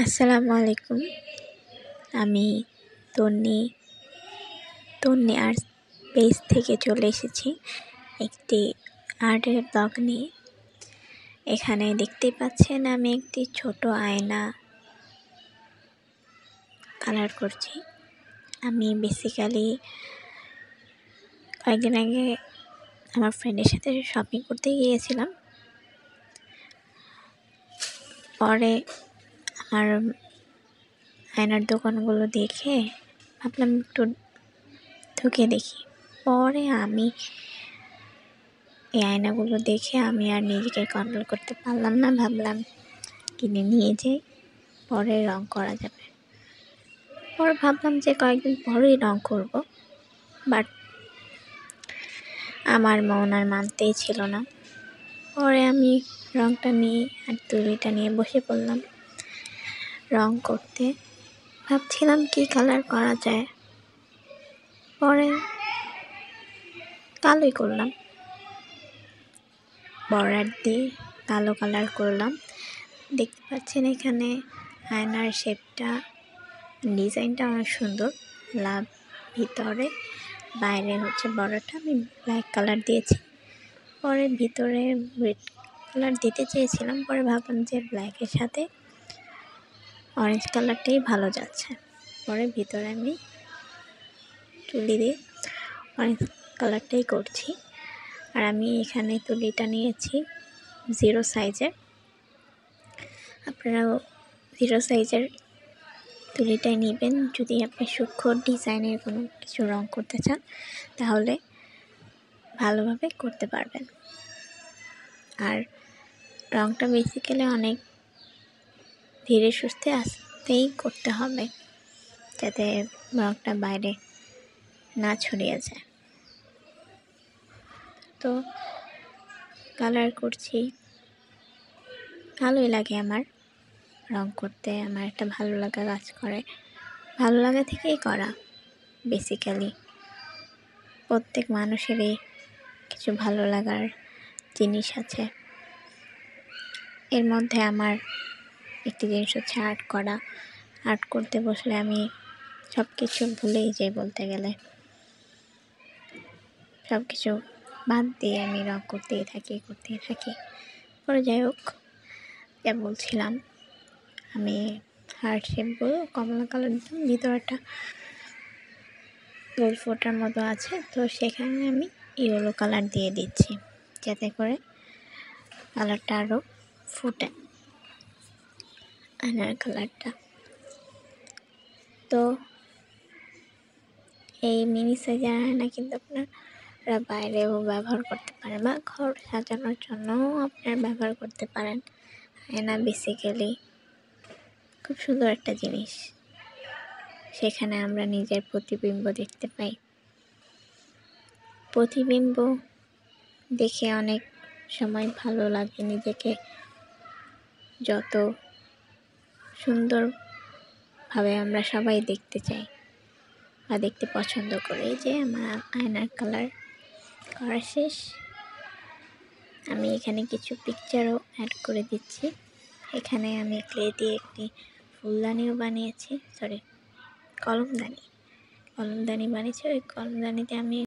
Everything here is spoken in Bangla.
আসসালামু আলাইকুম। আমি তন্নি আর্ট পেজ থেকে চলে এসেছি একটি আর্টের ব্লগ নিয়ে। এখানে দেখতেই পাচ্ছেন আমি একটি ছোট আয়না কালার করছি। আমি বেসিক্যালি কয়েকদিন আগে আমার ফ্রেন্ডের সাথে শপিং করতে গিয়েছিলাম। পরে আমার আয়নার দোকানগুলো দেখে ভাবলাম একটু ঢুকে দেখি। পরে আমি এই আয়নাগুলো দেখে আমি আর নিজেকে কন্ট্রোল করতে পারলাম না, ভাবলাম কিনে নিয়ে যাই, পরে রং করা যাবে। পরে ভাবলাম যে কয়েকদিন পরেই রং করব, বাট আমার মন আর মানতেই ছিল না। পরে আমি রংটা নিয়ে আর তুলিটা নিয়ে বসে পড়লাম রং করতে। ভাবছিলাম কি কালার করা যায়, পরে কালোই করলাম, বর্ডার দিয়ে কালো কালার করলাম। দেখতে পাচ্ছেন এখানে আয়নার শেপটা, ডিজাইনটা অনেক সুন্দর। লাভ ভিতরে, বাইরে হচ্ছে বর্ডারটা আমি ব্ল্যাক কালার দিয়েছি। পরে ভিতরে রেড কালার দিতে চেয়েছিলাম, পরে ভাবলাম যে ব্ল্যাকের সাথে অরেঞ্জ কালারটাই ভালো যাচ্ছে। পরে ভিতরে আমি তুলি দিয়ে অরেঞ্জ কালারটাই করছি। আর আমি এখানে তুলিটা নিয়েছি 0 সাইজের। আপনারাও 0 সাইজের তুলিটাই নেবেন যদি আপনি সূক্ষ্ম ডিজাইনের কোনো কিছু রং করতে চান, তাহলে ভালোভাবে করতে পারবেন। আর রংটা বেসিক্যালি অনেক ধীরে সুস্থে আস্তেই করতে হবে, যাতে রংটা বাইরে না ছড়িয়ে যায়। তো কালার করছি, ভালোই লাগে আমার রং করতে। আমার একটা ভালো লাগা কাজ করে, ভালো লাগা থেকেই করা। বেসিক্যালি প্রত্যেক মানুষেরই কিছু ভালো লাগার জিনিস আছে। এর মধ্যে আমার একটি জিনিস হচ্ছে আর্ট করা। আর্ট করতে বসলে আমি সব কিছু ভুলেই যাই, বলতে গেলে সব কিছু বাদ দিয়ে আমি রং করতেই থাকি। পরে যাই হোক, যা বলছিলাম, আমি হার্ট শেপগুলো কমলা কালার দিতাম, ভিতরে একটা গোল ফোটার মতো আছে, তো সেখানে আমি ইয়েলো কালার দিয়ে দিচ্ছি, যাতে করে কালারটা আরও ফুটে, আয়নার কালারটা। তো এই মিনি সাইজের আয়না কিন্তু আপনারা বাইরেও ব্যবহার করতে পারেন, বা ঘর সাজানোর জন্যও আপনারা ব্যবহার করতে পারেন। আয়না বেসিক্যালি খুব সুন্দর একটা জিনিস, সেখানে আমরা নিজের প্রতিবিম্ব দেখতে পাই। প্রতিবিম্ব দেখে অনেক সময় ভালো লাগে, নিজেকে যত সুন্দরভাবে আমরা সবাই দেখতে চাই বা দেখতে পছন্দ করি। যে আমার আয়নার কালার করা শেষ, আমি এখানে কিছু পিকচারও অ্যাড করে দিচ্ছি। এখানে আমি ক্লে দিয়ে একটি ফুলদানিও বানিয়েছি, কলমদানি বানিয়েছি। ওই কলমদানিতে আমি